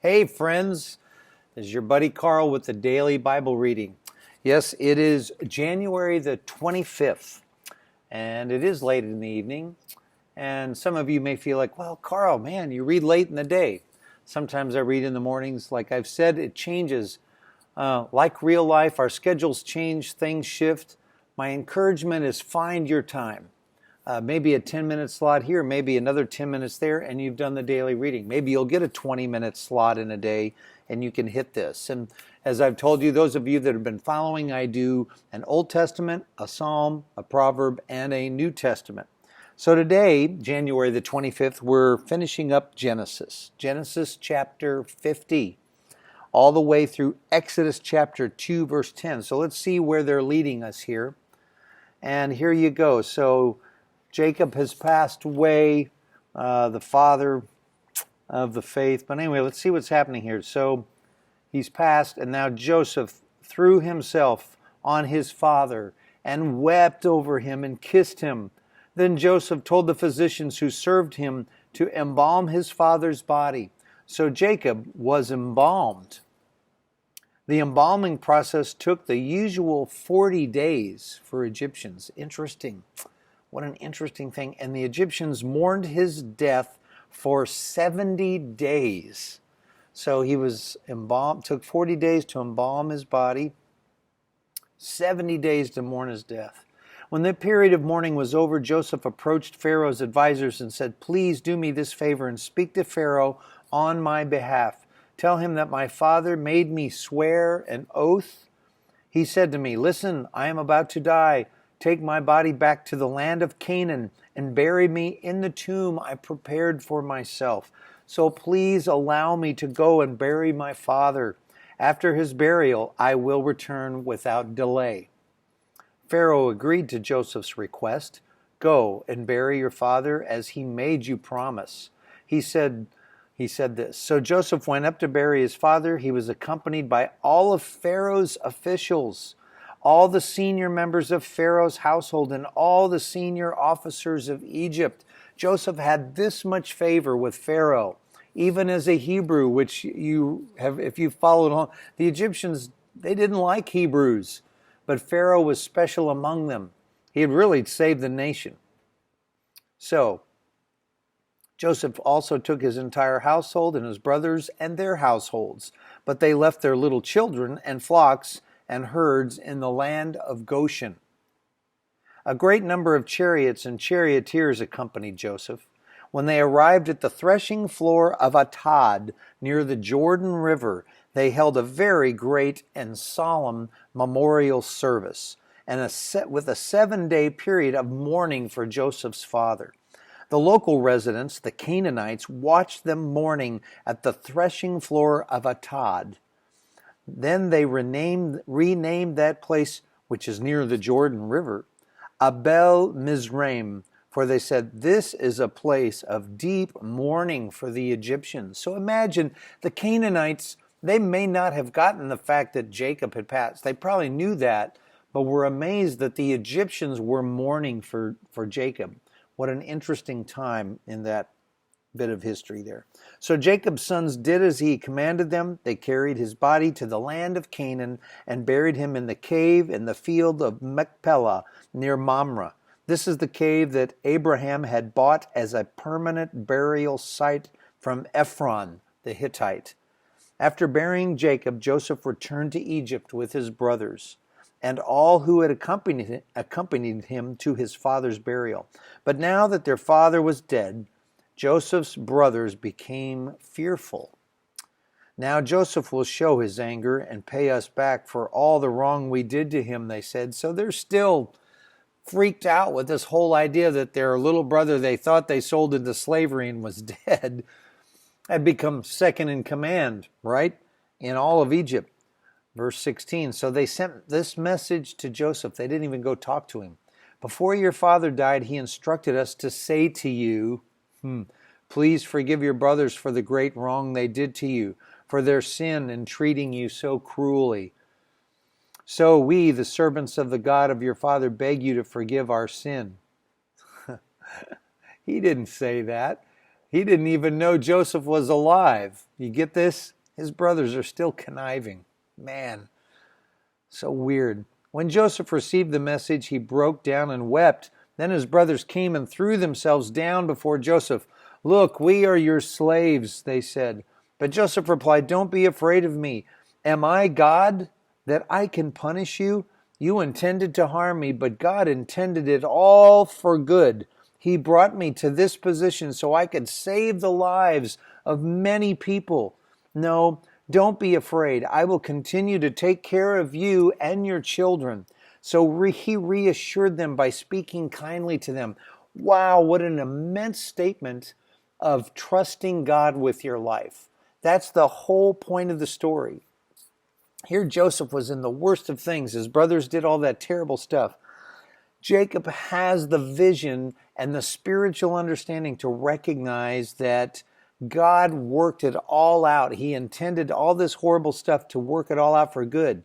Hey friends, this is your buddy Carl with the Daily Bible Reading. Yes, it is January the 25th, and it is late in the evening. And some of you may feel like, well, Carl, man, you read late in the day. Sometimes I read in the mornings. Like I've said, it changes. Like real life, our schedules change, things shift. My encouragement is find your time. Maybe a 10-minute slot here, maybe another 10 minutes there, and you've done the daily reading. Maybe you'll get a 20-minute slot in a day, and you can hit this. And as I've told you, those of you that have been following, I do an Old Testament, a Psalm, a Proverb, and a New Testament. So today, January the 25th, we're finishing up Genesis. Genesis chapter 50, all the way through Exodus chapter 2, verse 10. So let's see where they're leading us here. And here you go. So Jacob has passed away, the father of the faith. But anyway, let's see what's happening here. So he's passed, and now Joseph threw himself on his father and wept over him and kissed him. Then Joseph told the physicians who served him to embalm his father's body. So Jacob was embalmed. The embalming process took the usual 40 days for Egyptians. Interesting. What an interesting thing. And the Egyptians mourned his death for 70 days. So he was embalmed, took 40 days to embalm his body, 70 days to mourn his death. When the period of mourning was over, Joseph approached Pharaoh's advisors and said, "Please do me this favor and speak to Pharaoh on my behalf. Tell him that my father made me swear an oath. He said to me, 'Listen, I am about to die. Take my body back to the land of Canaan and bury me in the tomb I prepared for myself. So please allow me to go and bury my father. After his burial, I will return without delay.' Pharaoh agreed to Joseph's request. 'Go and bury your father as he made you promise.' He said this. So Joseph went up to bury his father. He was accompanied by all of Pharaoh's officials, all the senior members of Pharaoh's household, and all the senior officers of Egypt. Joseph had this much favor with Pharaoh, even as a Hebrew, which you have, if you followed on, the Egyptians, they didn't like Hebrews, but Pharaoh was special among them. He had really saved the nation. So Joseph also took his entire household and his brothers and their households, but they left their little children and flocks and herds in the land of Goshen. A great number of chariots and charioteers accompanied Joseph. When they arrived at the threshing floor of Atad near the Jordan River, they held a very great and solemn memorial service, and with a 7-day period of mourning for Joseph's father. The local residents, the Canaanites, watched them mourning at the threshing floor of Atad. Then they renamed that place, which is near the Jordan River, Abel Mizraim, for they said, "This is a place of deep mourning for the Egyptians." So imagine the Canaanites, they may not have gotten the fact that Jacob had passed. They probably knew that, but were amazed that the Egyptians were mourning for Jacob. What an interesting time in that bit of history there. So Jacob's sons did as he commanded them. They carried his body to the land of Canaan and buried him in the cave in the field of Machpelah near Mamre. This is the cave that Abraham had bought as a permanent burial site from Ephron the Hittite. After burying Jacob, Joseph returned to Egypt with his brothers and all who had accompanied him to his father's burial. But now that their father was dead, Joseph's brothers became fearful. "Now Joseph will show his anger and pay us back for all the wrong we did to him," they said. So they're still freaked out with this whole idea that their little brother they thought they sold into slavery and was dead had become second in command, right, in all of Egypt. Verse 16, so they sent this message to Joseph. They didn't even go talk to him. "Before your father died, he instructed us to say to you, please forgive your brothers for the great wrong they did to you, for their sin in treating you so cruelly. So we, the servants of the God of your father, beg you to forgive our sin." He didn't say that. He didn't even know Joseph was alive. You get this? His brothers are still conniving. Man, so weird. When Joseph received the message, he broke down and wept. Then his brothers came and threw themselves down before Joseph. "Look, we are your slaves," they said. But Joseph replied, "Don't be afraid of me. Am I God that I can punish you? You intended to harm me, but God intended it all for good. He brought me to this position so I could save the lives of many people. No, don't be afraid. I will continue to take care of you and your children." So he reassured them by speaking kindly to them. Wow, what an immense statement of trusting God with your life. That's the whole point of the story. Here Joseph was in the worst of things. His brothers did all that terrible stuff. Jacob has the vision and the spiritual understanding to recognize that God worked it all out. He intended all this horrible stuff to work it all out for good.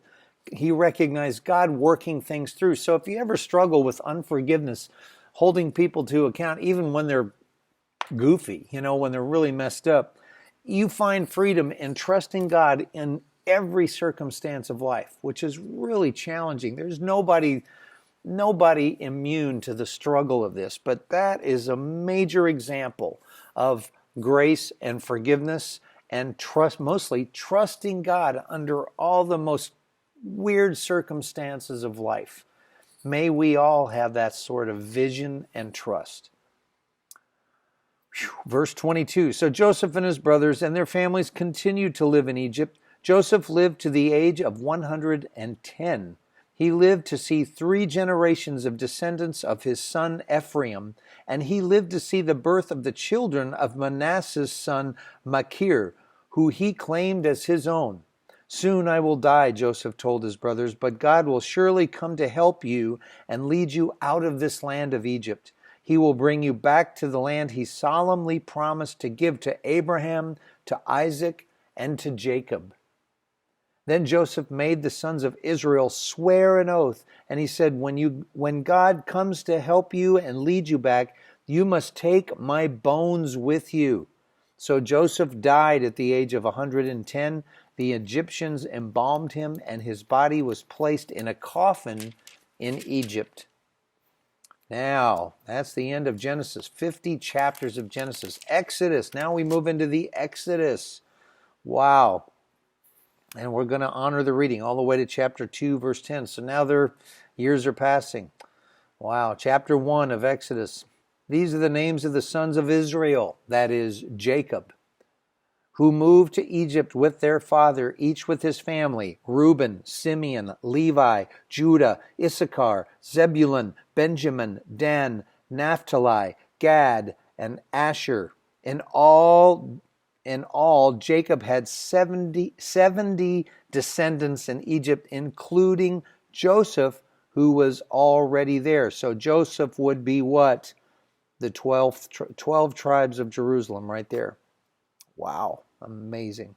He recognized God working things through. So if you ever struggle with unforgiveness, holding people to account, even when they're goofy, when they're really messed up, you find freedom in trusting God in every circumstance of life, which is really challenging. There's nobody immune to the struggle of this, but that is a major example of grace and forgiveness and trust, mostly trusting God under all the most weird circumstances of life. May we all have that sort of vision and trust. Verse 22, so Joseph and his brothers and their families continued to live in Egypt. Joseph lived to the age of 110. He lived to see 3 generations of descendants of his son Ephraim, and he lived to see the birth of the children of Manasseh's son Machir, who he claimed as his own. "Soon I will die," Joseph told his brothers, "but God will surely come to help you and lead you out of this land of Egypt. He will bring you back to the land he solemnly promised to give to Abraham, to Isaac, and to Jacob." Then Joseph made the sons of Israel swear an oath, and he said, when God comes to help you and lead you back, you must take my bones with you. So Joseph died at the age of 110. The Egyptians embalmed him, and his body was placed in a coffin in Egypt. Now, that's the end of Genesis. 50 chapters of Genesis. Exodus. Now we move into the Exodus. Wow. And we're going to honor the reading all the way to chapter 2, verse 10. So now their years are passing. Wow. Chapter 1 of Exodus. These are the names of the sons of Israel, that is, Jacob, who moved to Egypt with their father, each with his family: Reuben, Simeon, Levi, Judah, Issachar, Zebulun, Benjamin, Dan, Naphtali, Gad, and Asher. In all, Jacob had 70 descendants in Egypt, including Joseph, who was already there. So Joseph would be what? The 12 tribes of Jerusalem right there. Wow, amazing.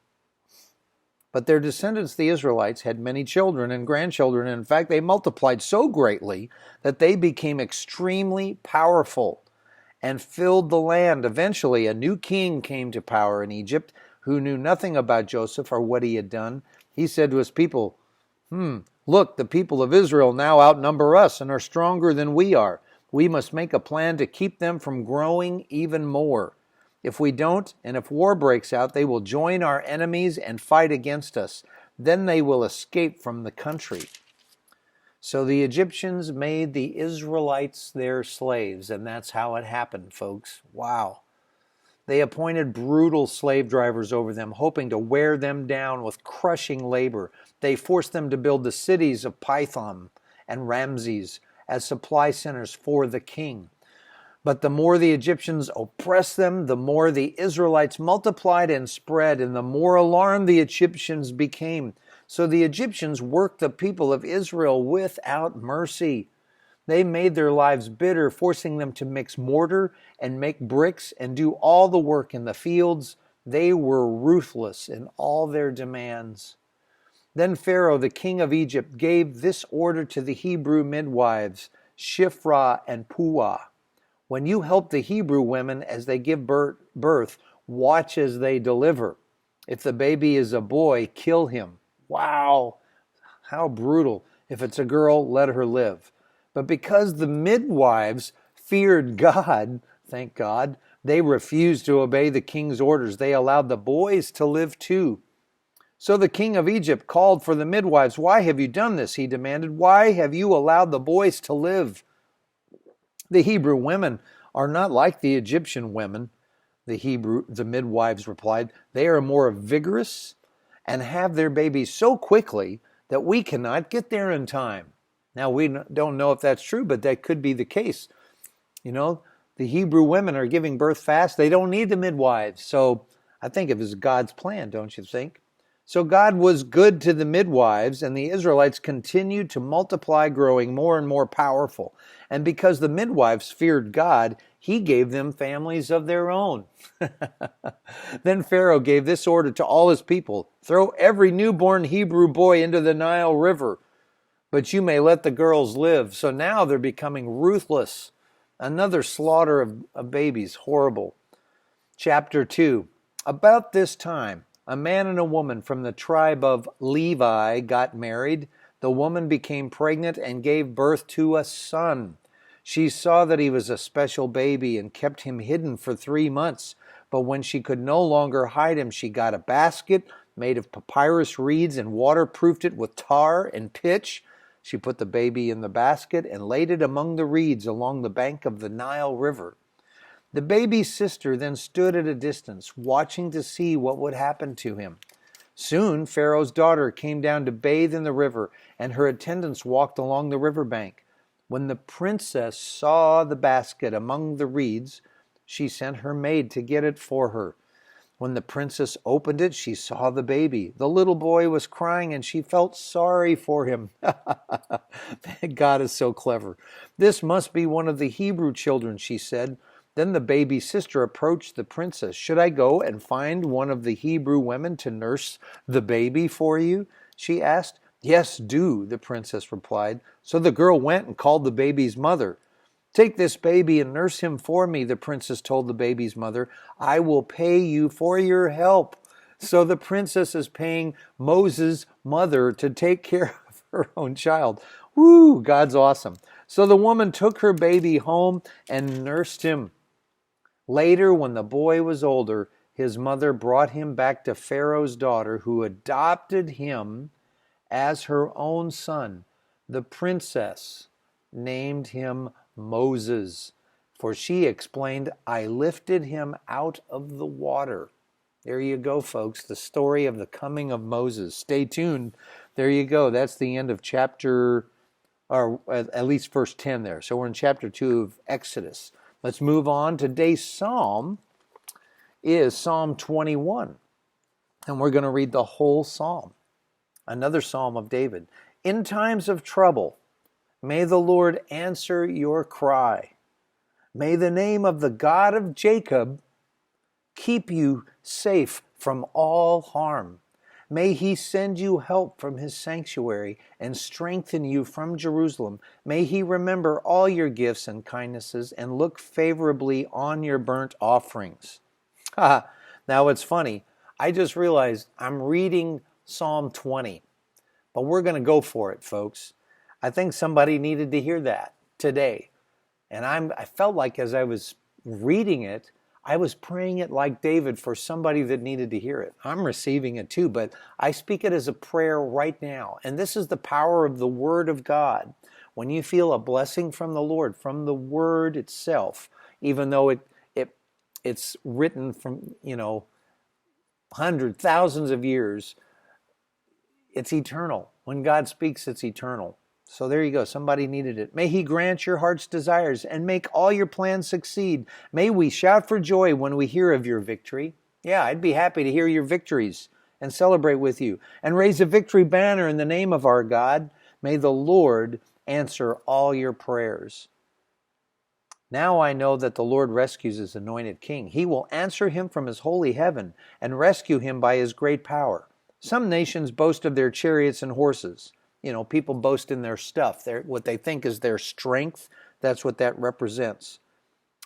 But their descendants, the Israelites, had many children and grandchildren. In fact, they multiplied so greatly that they became extremely powerful and filled the land. Eventually, a new king came to power in Egypt who knew nothing about Joseph or what he had done. He said to his people, "Look, the people of Israel now outnumber us and are stronger than we are. We must make a plan to keep them from growing even more. If we don't, and if war breaks out, they will join our enemies and fight against us. Then they will escape from the country." So the Egyptians made the Israelites their slaves, and that's how it happened, folks. Wow. They appointed brutal slave drivers over them, hoping to wear them down with crushing labor. They forced them to build the cities of Pithom and Ramses as supply centers for the king. But the more the Egyptians oppressed them, the more the Israelites multiplied and spread, and the more alarmed the Egyptians became. So the Egyptians worked the people of Israel without mercy. They made their lives bitter, forcing them to mix mortar and make bricks and do all the work in the fields. They were ruthless in all their demands. Then Pharaoh, the king of Egypt, gave this order to the Hebrew midwives, Shiphrah and Puah: When you help the Hebrew women as they give birth, watch as they deliver. If the baby is a boy, kill him. Wow, how brutal. If it's a girl, let her live. But because the midwives feared God, thank God, they refused to obey the king's orders. They allowed the boys to live too. So the king of Egypt called for the midwives. Why have you done this? He demanded. Why have you allowed the boys to live? The Hebrew women are not like the Egyptian women. The midwives replied. They are more vigorous and have their babies so quickly that we cannot get there in time. Now, we don't know if that's true, but that could be the case. You know, the Hebrew women are giving birth fast. They don't need the midwives. So I think it was God's plan, don't you think? So God was good to the midwives, and the Israelites continued to multiply, growing more and more powerful. And because the midwives feared God, he gave them families of their own. Then Pharaoh gave this order to all his people: throw every newborn Hebrew boy into the Nile River, but you may let the girls live. So now they're becoming ruthless. Another slaughter of babies, horrible. Chapter 2. About this time, a man and a woman from the tribe of Levi got married. The woman became pregnant and gave birth to a son. She saw that he was a special baby and kept him hidden for 3 months. But when she could no longer hide him, she got a basket made of papyrus reeds and waterproofed it with tar and pitch. She put the baby in the basket and laid it among the reeds along the bank of the Nile River. The baby's sister then stood at a distance, watching to see what would happen to him. Soon Pharaoh's daughter came down to bathe in the river, and her attendants walked along the riverbank. When the princess saw the basket among the reeds, she sent her maid to get it for her. When the princess opened it, she saw the baby. The little boy was crying, and she felt sorry for him. God is so clever. This must be one of the Hebrew children, she said. Then the baby's sister approached the princess. Should I go and find one of the Hebrew women to nurse the baby for you? She asked. Yes, do, the princess replied. So the girl went and called the baby's mother. Take this baby and nurse him for me, the princess told the baby's mother. I will pay you for your help. So the princess is paying Moses' mother to take care of her own child. Woo, God's awesome. So the woman took her baby home and nursed him. Later, when the boy was older, his mother brought him back to Pharaoh's daughter, who adopted him as her own son. The princess named him Moses, for she explained, I lifted him out of the water. There you go, folks, the story of the coming of Moses. Stay tuned. There you go. That's the end of chapter, or at least verse 10 there. So we're in chapter 2 of Exodus. Let's move on. Today's psalm is Psalm 21, and we're going to read the whole psalm. Another psalm of David. In times of trouble, may the Lord answer your cry. May the name of the God of Jacob keep you safe from all harm. May he send you help from his sanctuary and strengthen you from Jerusalem. May he remember all your gifts and kindnesses and look favorably on your burnt offerings. Now it's funny. I just realized I'm reading Psalm 20, but we're going to go for it, folks. I think somebody needed to hear that today. And I felt like as I was reading it, I was praying it like David for somebody that needed to hear it. I'm receiving it too, but I speak it as a prayer right now. And this is the power of the Word of God. When you feel a blessing from the Lord, from the Word itself, even though it's written from, hundreds, thousands of years, it's eternal. When God speaks, it's eternal. So there you go. Somebody needed it. May he grant your heart's desires and make all your plans succeed. May we shout for joy when we hear of your victory. Yeah, I'd be happy to hear your victories and celebrate with you and raise a victory banner in the name of our God. May the Lord answer all your prayers. Now I know that the Lord rescues his anointed king. He will answer him from his holy heaven and rescue him by his great power. Some nations boast of their chariots and horses. People boast in their stuff, what they think is their strength. That's what that represents.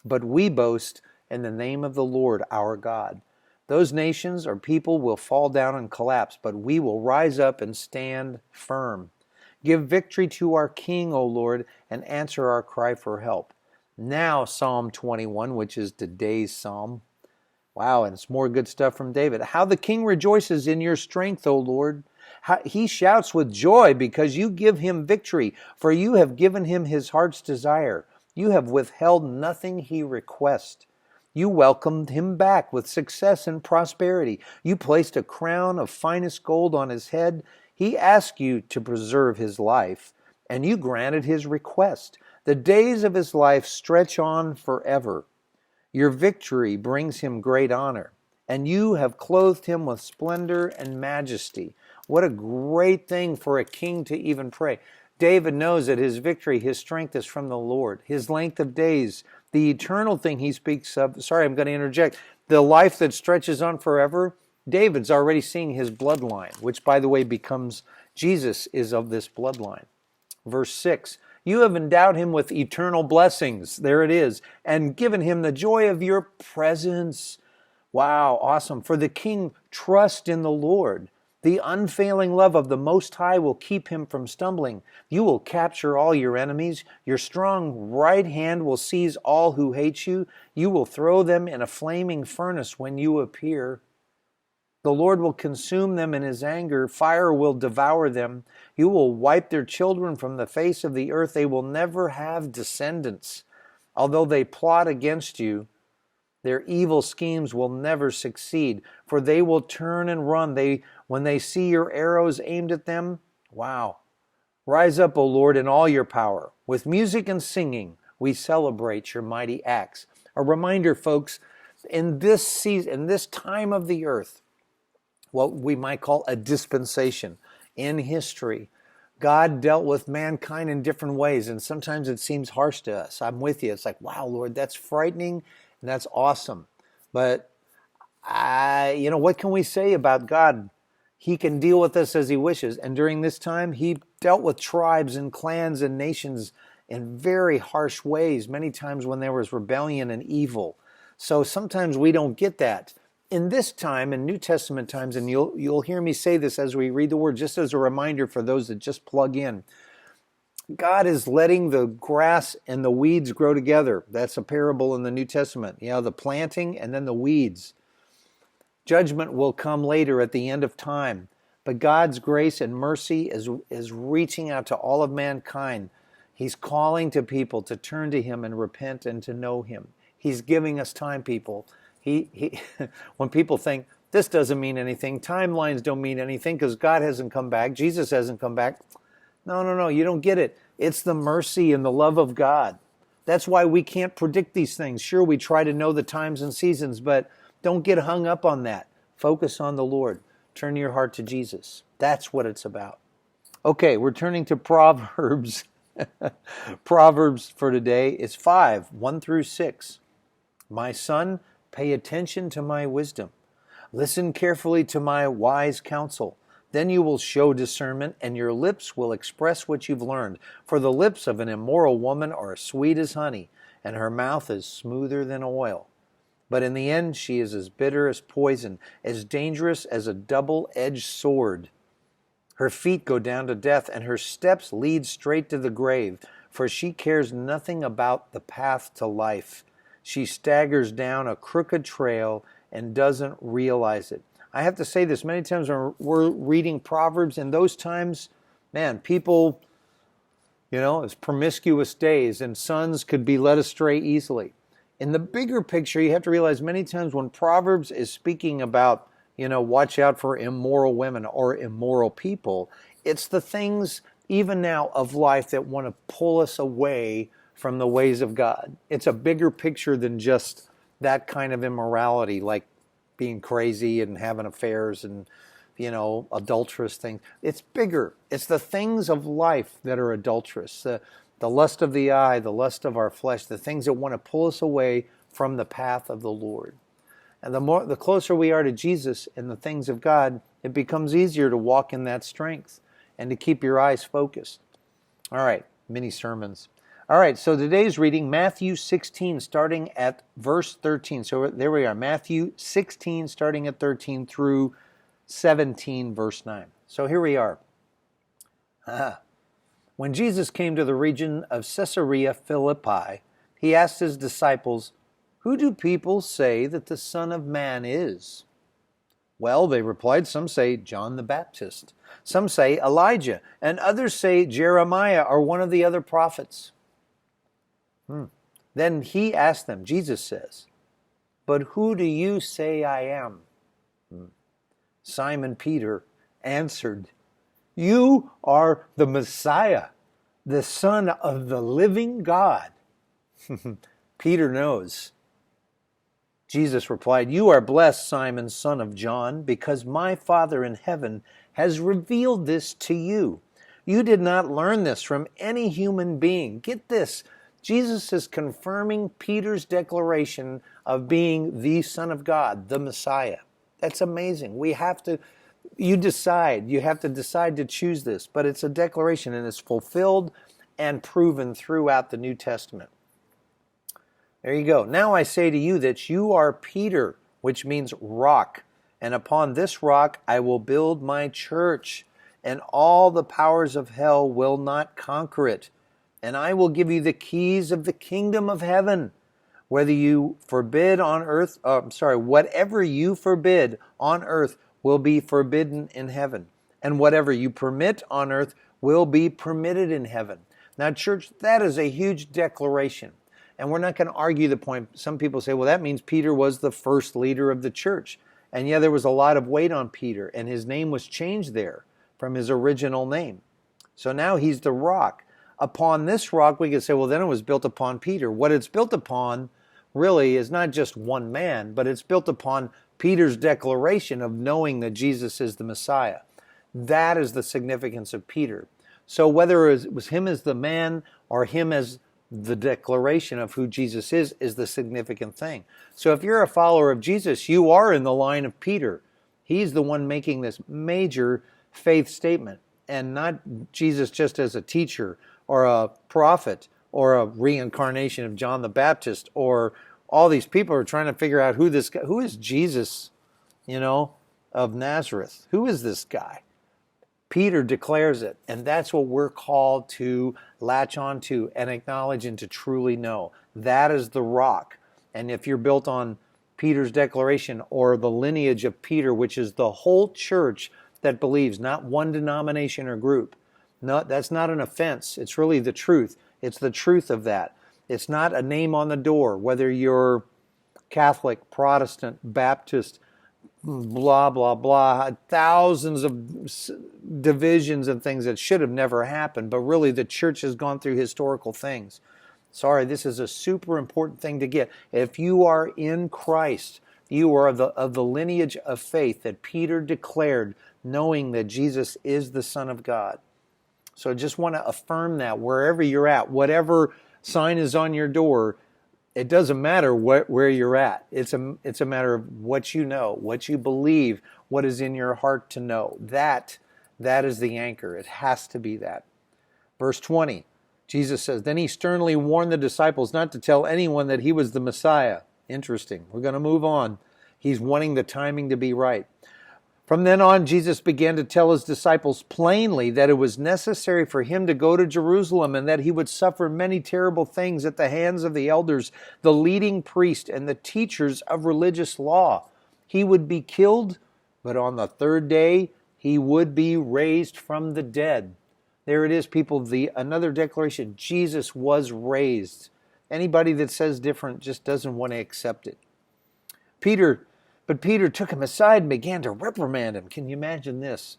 but we boast in the name of the Lord our God. Those nations or people will fall down and collapse, but we will rise up and stand firm. Give victory to our King, O Lord, and answer our cry for help. Now, Psalm 21, which is today's psalm. Wow, and it's more good stuff from David. How the king rejoices in your strength, O Lord. How he shouts with joy because you give him victory, for you have given him his heart's desire. You have withheld nothing he requests. You welcomed him back with success and prosperity. You placed a crown of finest gold on his head. He asked you to preserve his life, and you granted his request. The days of his life stretch on forever. Your victory brings him great honor, and you have clothed him with splendor and majesty. What a great thing for a king to even pray. David knows that his victory, his strength is from the Lord. His length of days, the eternal thing he speaks of. Sorry, I'm going to interject. The life that stretches on forever, David's already seeing his bloodline, which, by the way, becomes Jesus is of this bloodline. Verse 6, you have endowed him with eternal blessings. There it is. And given him the joy of your presence. Wow, awesome. For the king trusts in the Lord. The unfailing love of the Most High will keep him from stumbling. You will capture all your enemies. Your strong right hand will seize all who hate you. You will throw them in a flaming furnace when you appear. The Lord will consume them in his anger. Fire will devour them. You will wipe their children from the face of the earth. They will never have descendants. Although they plot against you, their evil schemes will never succeed, for they will turn and run. When they see your arrows aimed at them, wow. Rise up, O Lord, in all your power. With music and singing, we celebrate your mighty acts. A reminder, folks, in this season, in this time of the earth, what we might call a dispensation in history, God dealt with mankind in different ways, and sometimes it seems harsh to us. I'm with you. It's like, wow, Lord, that's frightening, and that's awesome. But, what can we say about God? He can deal with us as he wishes, and during this time, he dealt with tribes and clans and nations in very harsh ways, many times when there was rebellion and evil. So sometimes we don't get that. In this time, in New Testament times, and you'll hear me say this as we read the Word, just as a reminder for those that just plug in, God is letting the grass and the weeds grow together. That's a parable in the New Testament. The planting and then the weeds. Judgment will come later at the end of time, but God's grace and mercy is reaching out to all of mankind. He's calling to people to turn to him and repent and to know him. He's giving us time, people. When people think, this doesn't mean anything, timelines don't mean anything because God hasn't come back, Jesus hasn't come back. No, you don't get it. It's the mercy and the love of God. That's why we can't predict these things. Sure, we try to know the times and seasons, but don't get hung up on that. Focus on the Lord. Turn your heart to Jesus. That's what it's about. Okay, we're turning to Proverbs. Proverbs for today is 5, 1 through 6. My son, pay attention to my wisdom. Listen carefully to my wise counsel. Then you will show discernment, and your lips will express what you've learned. For the lips of an immoral woman are sweet as honey, and her mouth is smoother than oil. But in the end, she is as bitter as poison, as dangerous as a double-edged sword. Her feet go down to death, and her steps lead straight to the grave, for she cares nothing about the path to life. She staggers down a crooked trail and doesn't realize it. I have to say this many times when we're reading Proverbs. In those times, man, people, it's promiscuous days, and sons could be led astray easily. In the bigger picture, you have to realize many times when Proverbs is speaking about, watch out for immoral women or immoral people, it's the things even now of life that want to pull us away from the ways of God. It's a bigger picture than just that kind of immorality, like being crazy and having affairs and, adulterous things. It's bigger. It's the things of life that are adulterous. The lust of the eye, the lust of our flesh, the things that want to pull us away from the path of the Lord. And the closer we are to Jesus and the things of God, it becomes easier to walk in that strength and to keep your eyes focused. All right, mini sermons. All right, so today's reading, Matthew 16, starting at verse 13. So there we are, Matthew 16, starting at 13 through 17, verse 9. So here we are. When Jesus came to the region of Caesarea Philippi, he asked his disciples, "Who do people say that the Son of Man is?" "Well," they replied, "some say John the Baptist, some say Elijah, and others say Jeremiah or one of the other prophets." Then he asked them, Jesus says, "But who do you say I am?" Simon Peter answered, "You are the Messiah, the Son of the living God." Peter knows. Jesus replied, "You are blessed, Simon, son of John, because my Father in heaven has revealed this to you. You did not learn this from any human being." Get this. Jesus is confirming Peter's declaration of being the Son of God, the Messiah. That's amazing. You have to decide to choose this, but it's a declaration and it's fulfilled and proven throughout the New Testament. There you go. "Now I say to you that you are Peter," which means rock, "and upon this rock I will build my church, and all the powers of hell will not conquer it. And I will give you the keys of the kingdom of heaven. Whatever you forbid on earth will be forbidden in heaven. And whatever you permit on earth will be permitted in heaven." Now, church, that is a huge declaration. And we're not going to argue the point. Some people say, well, that means Peter was the first leader of the church. And yeah, there was a lot of weight on Peter, and his name was changed there from his original name. So now he's the rock. Upon this rock, we could say, well, then it was built upon Peter. What it's built upon really is not just one man, but it's built upon Peter's declaration of knowing that Jesus is the Messiah. That is the significance of Peter. So whether it was him as the man or him as the declaration of who Jesus is the significant thing. So if you're a follower of Jesus, you are in the line of Peter. He's the one making this major faith statement, and not Jesus just as a teacher or a prophet or a reincarnation of John the Baptist, or all these people are trying to figure out who is Jesus, of Nazareth. Who is this guy? Peter declares it, and that's what we're called to latch onto and acknowledge and to truly know. That is the rock. And if you're built on Peter's declaration or the lineage of Peter, which is the whole church that believes, not one denomination or group. No, that's not an offense. It's really the truth. It's the truth of that. It's not a name on the door, whether you're Catholic, Protestant, Baptist, blah, blah, blah, thousands of divisions and things that should have never happened, but really the church has gone through historical things. Sorry, this is a super important thing to get. If you are in Christ, you are of the lineage of faith that Peter declared, knowing that Jesus is the Son of God. So I just want to affirm that wherever you're at, whatever sign is on your door, it doesn't matter where you're at. It's a matter of what you know, what you believe, what is in your heart to know. That is the anchor. It has to be that. Verse 20, Jesus says, "Then he sternly warned the disciples not to tell anyone that he was the Messiah." Interesting. We're going to move on. He's wanting the timing to be right. From then on, Jesus began to tell his disciples plainly that it was necessary for him to go to Jerusalem and that he would suffer many terrible things at the hands of the elders, the leading priests, and the teachers of religious law. He would be killed, but on the third day, he would be raised from the dead. There it is, people, another declaration. Jesus was raised. Anybody that says different just doesn't want to accept it. But Peter took him aside and began to reprimand him. Can you imagine this?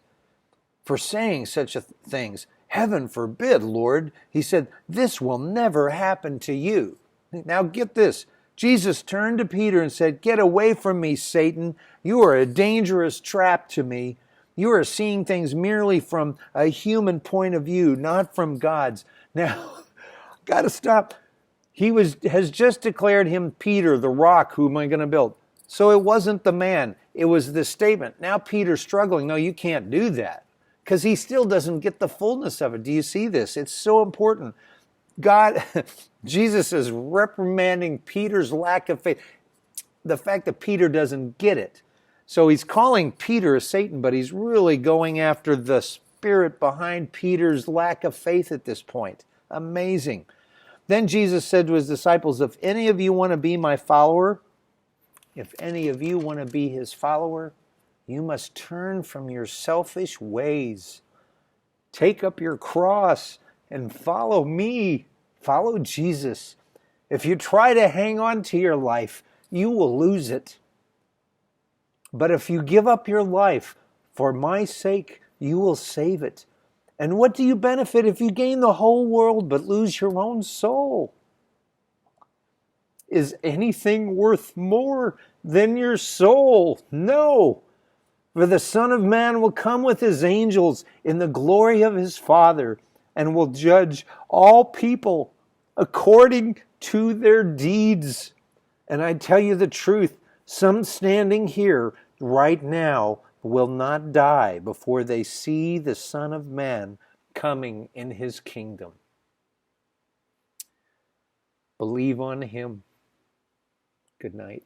For saying such things. "Heaven forbid, Lord." He said, "This will never happen to you." Now get this. Jesus turned to Peter and said, "Get away from me, Satan. You are a dangerous trap to me. You are seeing things merely from a human point of view, not from God's." Now, got to stop. He has just declared him Peter, the rock, who am I going to build? So it wasn't the man. It was the statement. Now Peter's struggling. No, you can't do that. Because he still doesn't get the fullness of it. Do you see this? It's so important. God, Jesus is reprimanding Peter's lack of faith. The fact that Peter doesn't get it. So he's calling Peter a Satan, but he's really going after the spirit behind Peter's lack of faith at this point. Amazing. Then Jesus said to his disciples, if any of you want to be my follower, if any of you want to be his follower, you must turn from your selfish ways. Take up your cross and follow me. Follow Jesus. If you try to hang on to your life, you will lose it. But if you give up your life for my sake, you will save it. And what do you benefit if you gain the whole world but lose your own soul? Is anything worth more than your soul? No. For the Son of Man will come with his angels in the glory of his Father and will judge all people according to their deeds. And I tell you the truth, some standing here right now will not die before they see the Son of Man coming in his kingdom. Believe on him. Good night.